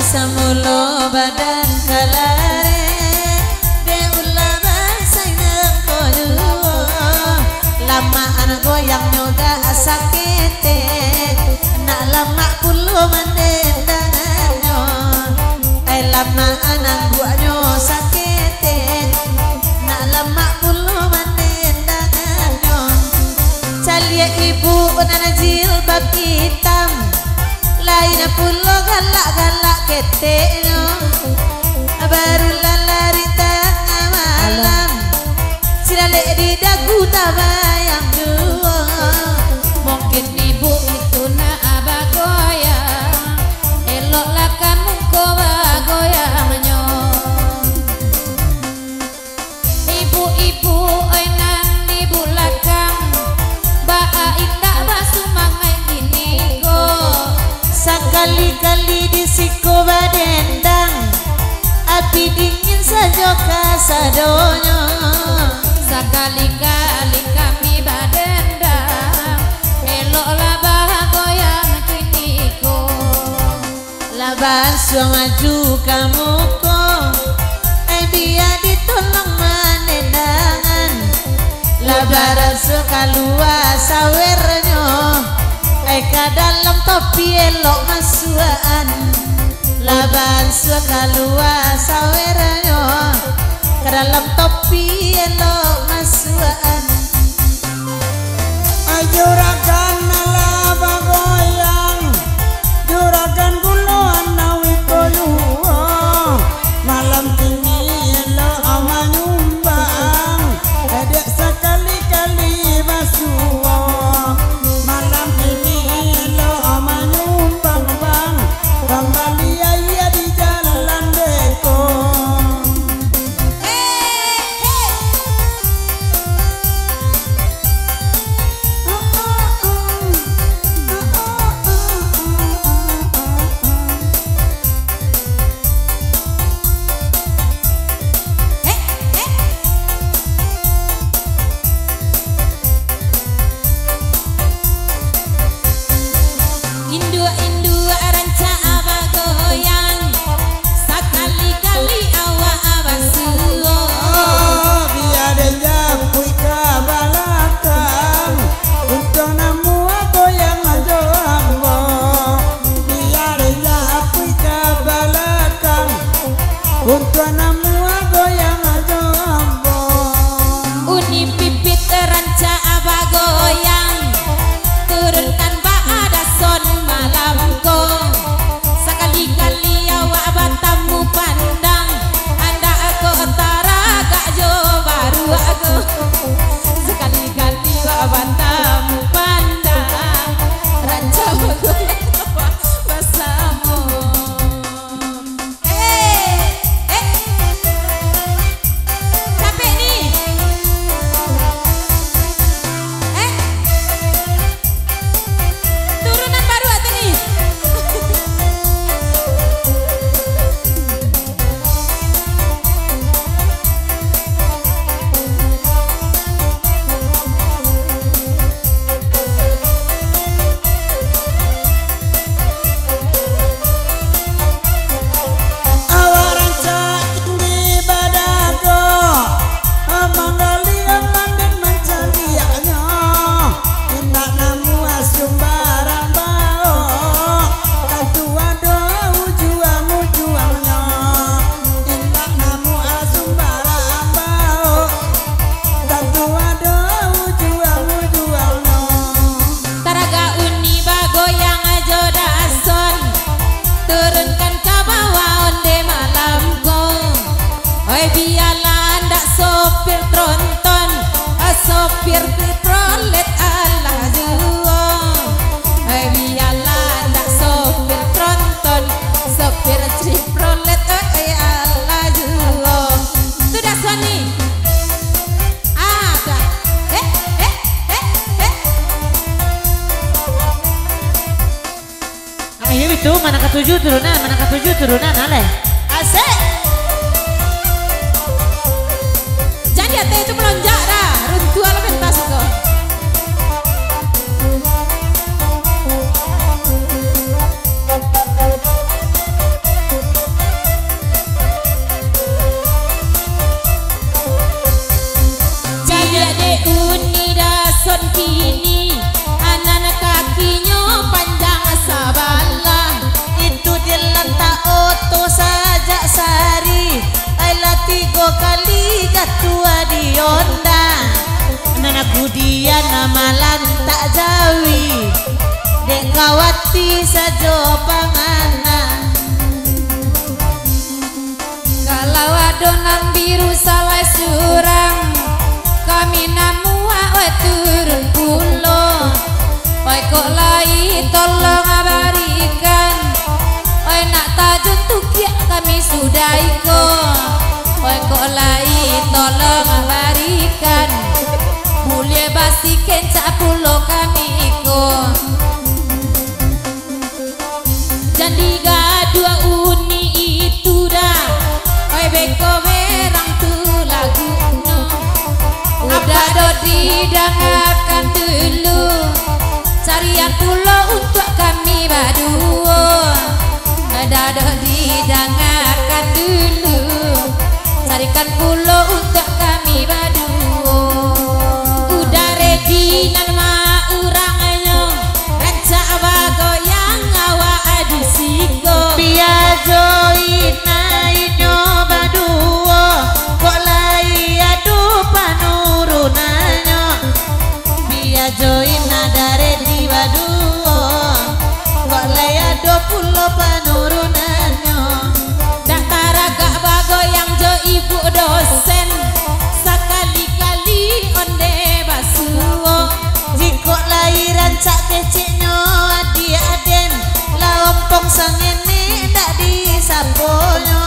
Samulo badan kalare de ulama sainang koyo lama anak goyang nyoga sakete nak lama pulo mandendanganyo ay lama anak guanyo sakete nak lama pulo mandendanganyo calia ibu nana jilbab hitam lain pulo galak-galak keteknya baru lalari tengah malam silale di dagu tabayang dua mungkin ibu itu nak abagoyang elok lakan muko bagoyangnya ibu-ibu enang di belakang baa indah basumangai gini go sekali-kali disiko badendang api dingin saja kasadonyo sekali-kali kami badendang eloklah bahagoyang kiniko laban suang maju kamu ko biar ditolong manendangan labaran sekalua sawernya ka dalam topi elok masuan laban suakalua saweranyo ke dalam topi elok masuan juragan laba goyang juragan guluan nawi koyuwa malam tinggi elok amanyumbang edek sekali-kali masuwa malam ini kembali ayah di jalan deko itu mana ketujuh turunan ale. Asik. Jadi hati itu melonjak dah. Runtuh ala pentas kok. Jadi adek unida son kini. Anak kakinya panjang sabalah. Itu dia lantak oto saja sari. Ayla 3 kali gatua di onda. Nanaku dia nama lantak jawi. Dek kawati sajo panganan. Kalau adonan biru salah surang, kami namu awe turun pulo. Oi kok lai tolong abarikan. Oi nak tajun tukiak kami sudah iko. Oi kok lai tolong abarikan. Mulia basi kencak pulo kami iko. Jadi gadua uni itu dah. Oi beko merang tu lagu no. Udah do didengarkan dulu. Carian pulau untuk kami berdua. Ada do didengarkan dulu. Carikan pulau untuk kami berdua. Udah ready nama urangnya. Rancak bagoyang awak adu siko. Biar joina nyoba duo. Kok lai adu panurunannya. Biar joina dari diwa duo. Kok lai adu pulau panurunannya. Dakar agak bagoyang jo ibu dosen. Sekali-kali onde basuo. Jika lai rancak keciknya adik-aden. Laompong sangene ndak disaponyo.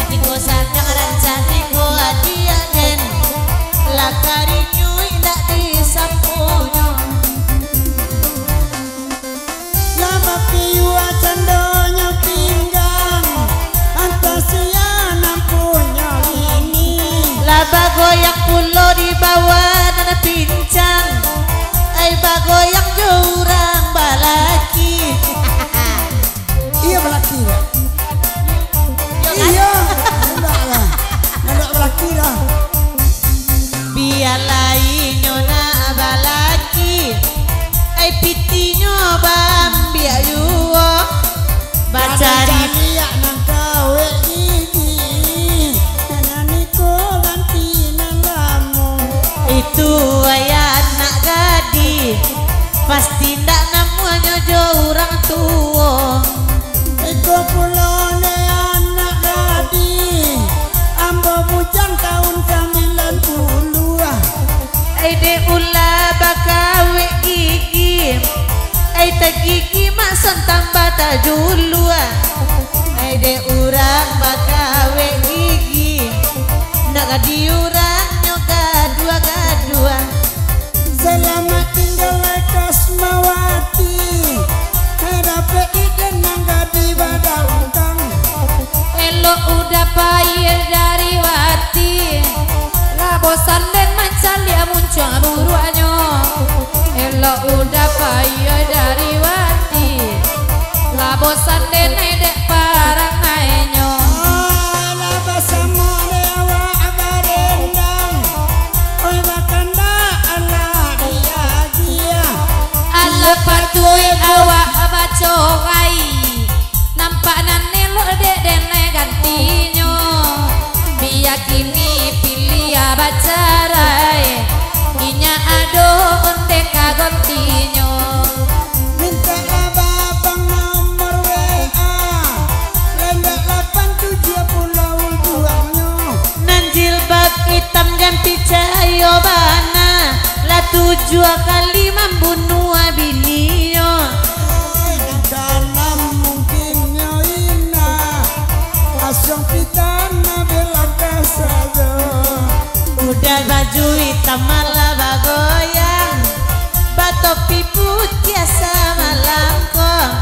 Tiko sanjang rancak tiko adik-aden. Lakari nyui ndak disaponyo. Lama piwa candonyo pinggang Antasia nampunya ini Laba goyang pulo di bawah nana pincang. Ay bagoyang jurang balaki. Iya belaki dah. Iya Enggak lah Enggak belaki dah. Biar lain nyona balaki. Ay pitinyo bambi ayuo. Bacari liak nang kawe gigi Nananiko ganti nang lamu. itu ayah anak gadi. Pasti ndak namanya orang tua. Iko pulone anak gadi Ambo bujang tahun 90. Aide ula bakawe gigi. Aide gigi masan tambah tajulu. Aide urang bakawe gigi. Nak gadi urang nyoga dua-dua. Selamat tinggal Kasmawati. Hadape iden nang gadi badangkang. Elok udah payah dari wati. Lah bosan dan mancal dia muncul buruannya. Elok udah payah dari wati. Lah bosan dan edek parang naenyo. Ala basamo ne awak barendang. Oi bakanda ala dia. Ala patui awak bacokai. Nampak nan elok dek dene gantinyo. Biar kini pilih abacarai. Inya ado onde kagontinyo. Minta abang nomor WA. Lenda 8722. Nan jilbab hitam ganti cahaya bana. Lah 7 kali membunuh abilio. Tanam mungkin nyoina. Asyong pitana belaka saja. Udah baju hitam malah bagoyang. Batopi putih sama langkong.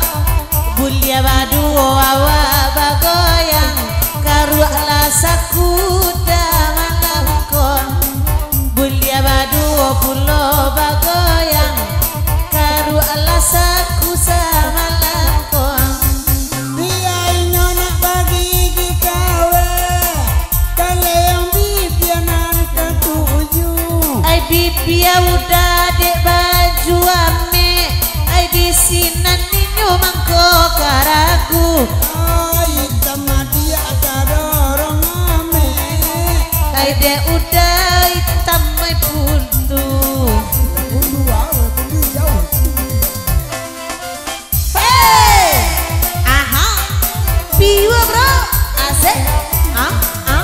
alasaku sama langkong. Dia nyona bagi gikawe kale yang bibianan ketujuh. Ai bibia udah dek baju ame, ai di sinan ninyo mangko karaku. Hitam dia kadorong ame. Ai dek udah hitam mai puntu. Bundu awe bundu jauh. Hey, aha, piwa bro, asik, aha,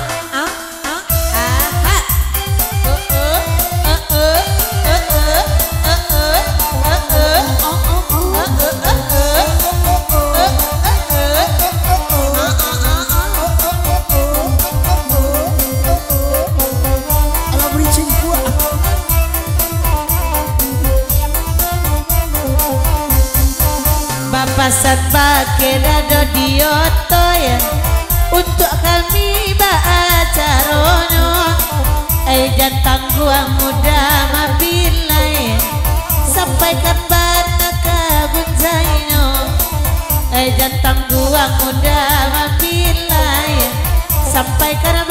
Ala bericing gua. Bapak pakai dado dioto ya untuk kami baacarono. Jantang gua muda mabilai sampaikan bana kagun zaino. Jantang gua muda mabilai sampaikan